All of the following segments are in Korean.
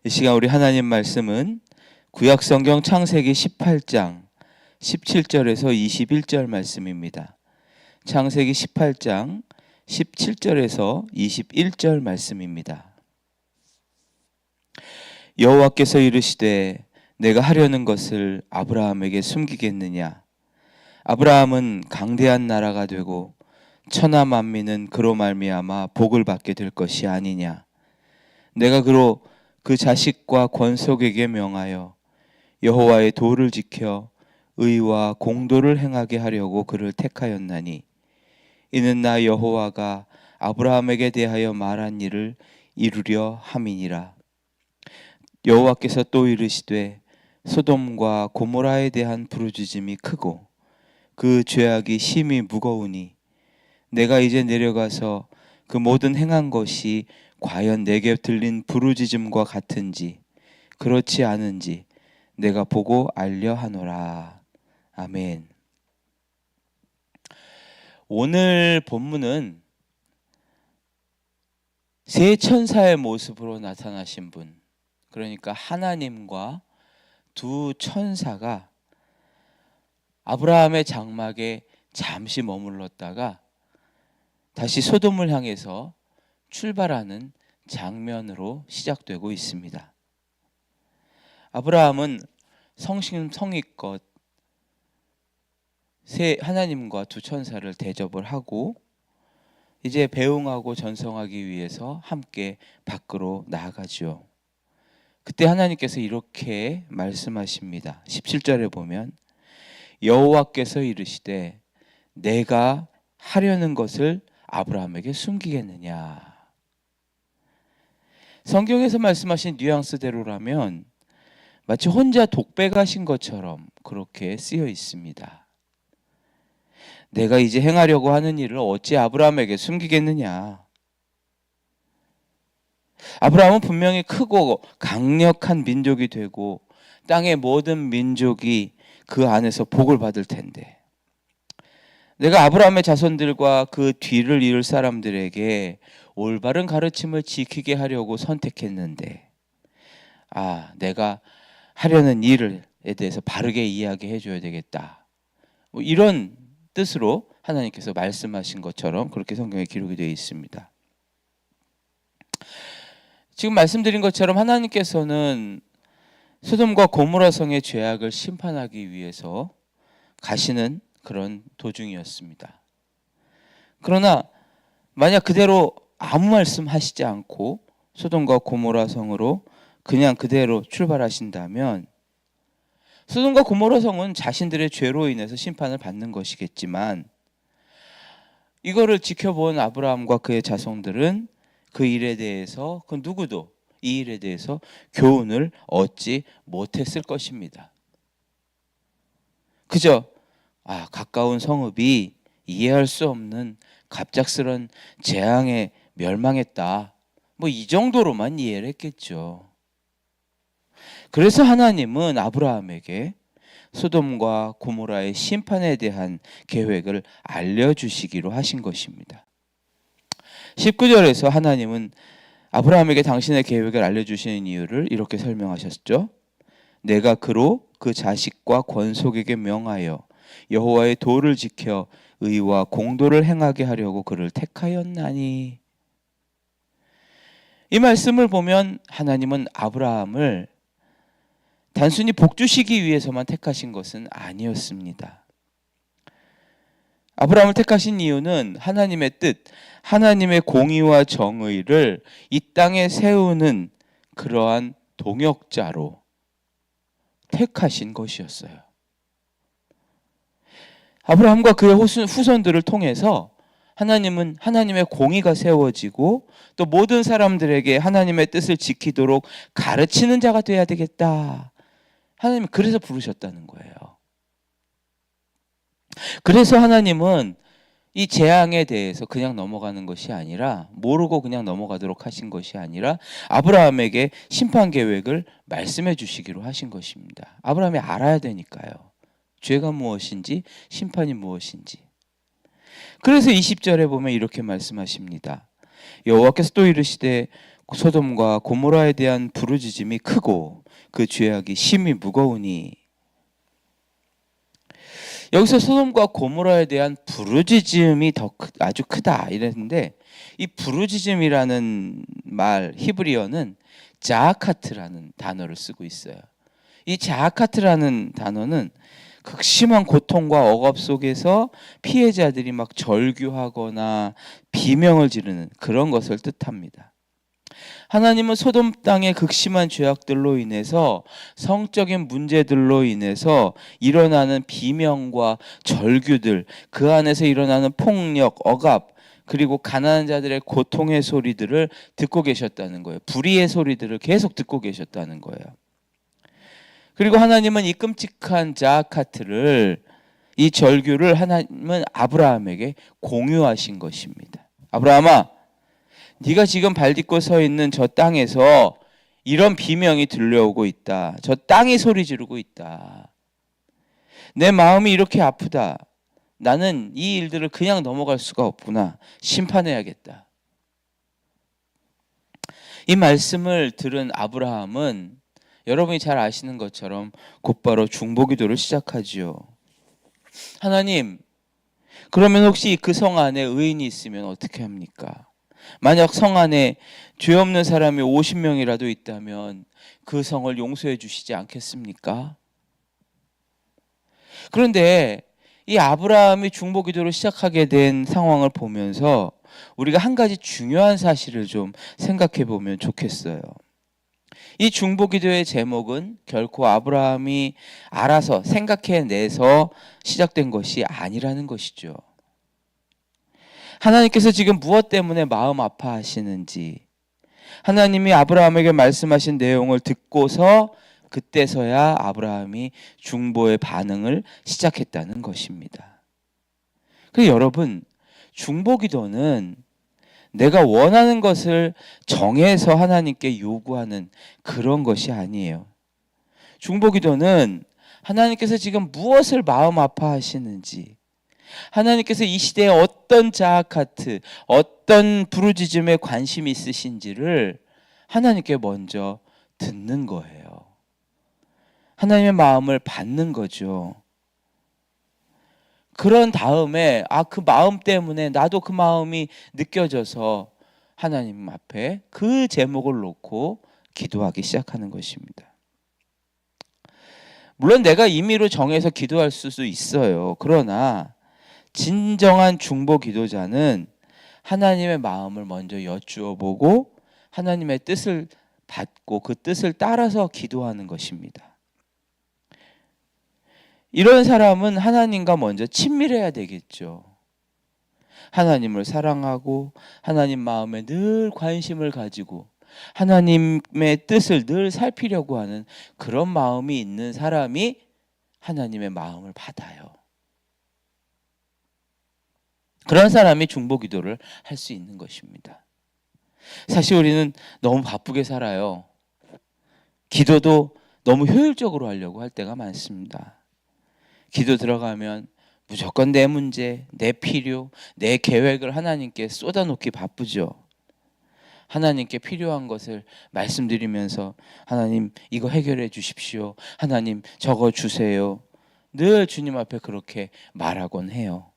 이 시간 우리 하나님 말씀은 구약성경 창세기 18장 17절에서 21절 말씀입니다. 창세기 18장 17절에서 21절 말씀입니다. 여호와께서 이르시되 내가 하려는 것을 아브라함에게 숨기겠느냐? 아브라함은 강대한 나라가 되고 천하 만민은 그로 말미암아 복을 받게 될 것이 아니냐? 내가 그로 그 자식과 권속에게 명하여 여호와의 도를 지켜 의와 공도를 행하게 하려고 그를 택하였나니 이는 나 여호와가 아브라함에게 대하여 말한 일을 이루려 함이니라. 여호와께서 또 이르시되 소돔과 고모라에 대한 부르짖음이 크고 그 죄악이 심히 무거우니 내가 이제 내려가서 그 모든 행한 것이 과연 내게 들린 부르짖음과 같은지 그렇지 않은지 내가 보고 알려 하노라. 아멘. 오늘 본문은 세 천사의 모습으로 나타나신 분, 그러니까 하나님과 두 천사가 아브라함의 장막에 잠시 머물렀다가 다시 소돔을 향해서 출발하는 장면으로 시작되고 있습니다. 아브라함은 성심성의껏 하나님과 두 천사를 대접을 하고 이제 배웅하고 전성하기 위해서 함께 밖으로 나아가죠. 그때 하나님께서 이렇게 말씀하십니다. 17절에 보면 여호와께서 이르시되 내가 하려는 것을 아브라함에게 숨기겠느냐. 성경에서 말씀하신 뉘앙스대로라면 마치 혼자 독백하신 것처럼 그렇게 쓰여 있습니다. 내가 이제 행하려고 하는 일을 어찌 아브라함에게 숨기겠느냐. 아브라함은 분명히 크고 강력한 민족이 되고 땅의 모든 민족이 그 안에서 복을 받을 텐데 내가 아브라함의 자손들과 그 뒤를 이을 사람들에게 올바른 가르침을 지키게 하려고 선택했는데 내가 하려는 일에 대해서 바르게 이야기해 줘야 되겠다. 이런 뜻으로 하나님께서 말씀하신 것처럼 그렇게 성경에 기록이 되어 있습니다. 지금 말씀드린 것처럼 하나님께서는 소돔과 고모라 성의 죄악을 심판하기 위해서 가시는 그런 도중이었습니다. 그러나 만약 그대로 아무 말씀 하시지 않고 소돔과 고모라 성으로 그냥 그대로 출발하신다면 소돔과 고모라 성은 자신들의 죄로 인해서 심판을 받는 것이겠지만 이거를 지켜본 아브라함과 그의 자손들은 그 일에 대해서 그 누구도 이 일에 대해서 교훈을 얻지 못했을 것입니다. 그저 가까운 성읍이 이해할 수 없는 갑작스런 재앙에 멸망했다. 이 정도로만 이해를 했겠죠. 그래서 하나님은 아브라함에게 소돔과 고모라의 심판에 대한 계획을 알려주시기로 하신 것입니다. 19절에서 하나님은 아브라함에게 당신의 계획을 알려주시는 이유를 이렇게 설명하셨죠. 내가 그로 그 자식과 권속에게 명하여 여호와의 도를 지켜 의와 공도를 행하게 하려고 그를 택하였나니. 이 말씀을 보면 하나님은 아브라함을 단순히 복 주시기 위해서만 택하신 것은 아니었습니다. 아브라함을 택하신 이유는 하나님의 뜻, 하나님의 공의와 정의를 이 땅에 세우는 그러한 동역자로 택하신 것이었어요. 아브라함과 그의 후손들을 통해서 하나님은 하나님의 공의가 세워지고 또 모든 사람들에게 하나님의 뜻을 지키도록 가르치는 자가 돼야 되겠다. 하나님은 그래서 부르셨다는 거예요. 그래서 하나님은 이 재앙에 대해서 그냥 넘어가는 것이 아니라 모르고 그냥 넘어가도록 하신 것이 아니라 아브라함에게 심판 계획을 말씀해 주시기로 하신 것입니다. 아브라함이 알아야 되니까요. 죄가 무엇인지 심판이 무엇인지. 그래서 20절에 보면 이렇게 말씀하십니다. 여호와께서 또 이르시되 소돔과 고모라에 대한 부르짖음이 크고 그 죄악이 심히 무거우니. 여기서 소돔과 고모라에 대한 부르짖음이 아주 크다 이랬는데, 이 부르짖음이라는 말 히브리어는 자아카트라는 단어를 쓰고 있어요. 이 자아카트라는 단어는 극심한 고통과 억압 속에서 피해자들이 막 절규하거나 비명을 지르는 그런 것을 뜻합니다. 하나님은 소돔 땅의 극심한 죄악들로 인해서, 성적인 문제들로 인해서 일어나는 비명과 절규들, 그 안에서 일어나는 폭력, 억압, 그리고 가난한 자들의 고통의 소리들을 듣고 계셨다는 거예요. 불의의 소리들을 계속 듣고 계셨다는 거예요. 그리고 하나님은 이 끔찍한 자아카트를, 이 절규를 하나님은 아브라함에게 공유하신 것입니다. 아브라함아, 네가 지금 발 딛고 서 있는 저 땅에서 이런 비명이 들려오고 있다. 저 땅이 소리 지르고 있다. 내 마음이 이렇게 아프다. 나는 이 일들을 그냥 넘어갈 수가 없구나. 심판해야겠다. 이 말씀을 들은 아브라함은 여러분이 잘 아시는 것처럼 곧바로 중보기도를 시작하지요. 하나님, 그러면 혹시 그 성 안에 의인이 있으면 어떻게 합니까? 만약 성 안에 죄 없는 사람이 50명이라도 있다면 그 성을 용서해 주시지 않겠습니까? 그런데 이 아브라함이 중보기도를 시작하게 된 상황을 보면서 우리가 한 가지 중요한 사실을 좀 생각해 보면 좋겠어요. 이 중보기도의 제목은 결코 아브라함이 알아서 생각해내서 시작된 것이 아니라는 것이죠. 하나님께서 지금 무엇 때문에 마음 아파하시는지, 하나님이 아브라함에게 말씀하신 내용을 듣고서 그때서야 아브라함이 중보의 반응을 시작했다는 것입니다. 그래서 여러분, 중보기도는 내가 원하는 것을 정해서 하나님께 요구하는 그런 것이 아니에요. 중보기도는 하나님께서 지금 무엇을 마음 아파하시는지, 하나님께서 이 시대에 어떤 자아카트, 어떤 부르짖음에 관심이 있으신지를 하나님께 먼저 듣는 거예요. 하나님의 마음을 받는 거죠. 그런 다음에 그 마음 때문에 나도 그 마음이 느껴져서 하나님 앞에 그 제목을 놓고 기도하기 시작하는 것입니다. 물론 내가 임의로 정해서 기도할 수도 있어요. 그러나 진정한 중보 기도자는 하나님의 마음을 먼저 여쭈어 보고 하나님의 뜻을 받고 그 뜻을 따라서 기도하는 것입니다. 이런 사람은 하나님과 먼저 친밀해야 되겠죠. 하나님을 사랑하고 하나님 마음에 늘 관심을 가지고 하나님의 뜻을 늘 살피려고 하는 그런 마음이 있는 사람이 하나님의 마음을 받아요. 그런 사람이 중보기도를 할 수 있는 것입니다. 사실 우리는 너무 바쁘게 살아요. 기도도 너무 효율적으로 하려고 할 때가 많습니다. 기도 들어가면 무조건 내 문제, 내 필요, 내 계획을 하나님께 쏟아놓기 바쁘죠. 하나님께 필요한 것을 말씀드리면서 하나님 이거 해결해 주십시오. 하나님 저거 주세요. 늘 주님 앞에 그렇게 말하곤 해요.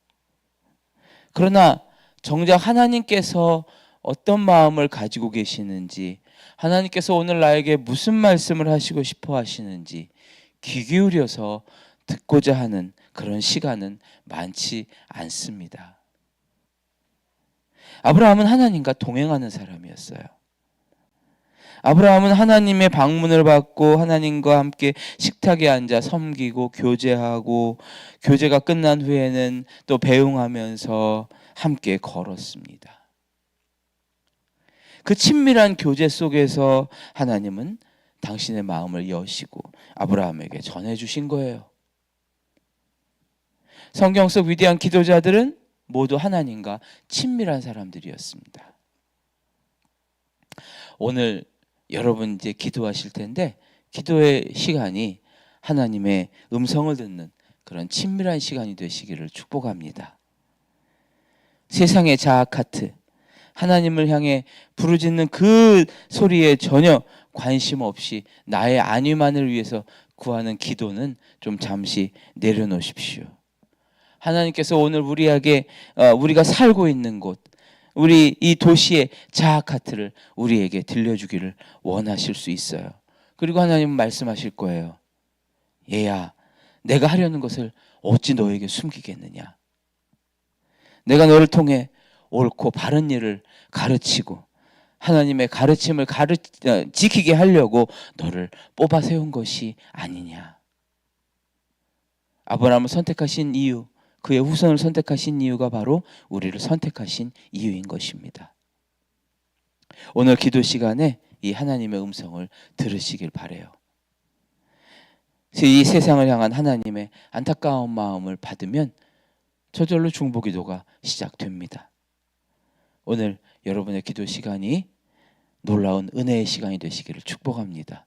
그러나 정작 하나님께서 어떤 마음을 가지고 계시는지, 하나님께서 오늘 나에게 무슨 말씀을 하시고 싶어 하시는지 귀 기울여서 듣고자 하는 그런 시간은 많지 않습니다. 아브라함은 하나님과 동행하는 사람이었어요. 아브라함은 하나님의 방문을 받고 하나님과 함께 식탁에 앉아 섬기고 교제하고, 교제가 끝난 후에는 또 배웅하면서 함께 걸었습니다. 그 친밀한 교제 속에서 하나님은 당신의 마음을 여시고 아브라함에게 전해주신 거예요. 성경 속 위대한 기도자들은 모두 하나님과 친밀한 사람들이었습니다. 오늘 여러분 이제 기도하실 텐데 기도의 시간이 하나님의 음성을 듣는 그런 친밀한 시간이 되시기를 축복합니다. 세상의 자아카트, 하나님을 향해 부르짖는 그 소리에 전혀 관심 없이 나의 안위만을 위해서 구하는 기도는 좀 잠시 내려놓으십시오. 하나님께서 오늘 우리에게 우리가 살고 있는 곳, 우리 이 도시의 자아 카트를 우리에게 들려주기를 원하실 수 있어요. 그리고 하나님은 말씀하실 거예요. 얘야, 내가 하려는 것을 어찌 너에게 숨기겠느냐. 내가 너를 통해 옳고 바른 일을 가르치고 하나님의 가르침을 지키게 하려고 너를 뽑아 세운 것이 아니냐. 아브라함을 선택하신 이유, 그의 후손을 선택하신 이유가 바로 우리를 선택하신 이유인 것입니다. 오늘 기도 시간에 이 하나님의 음성을 들으시길 바라요. 이 세상을 향한 하나님의 안타까운 마음을 받으면 저절로 중보기도가 시작됩니다. 오늘 여러분의 기도 시간이 놀라운 은혜의 시간이 되시기를 축복합니다.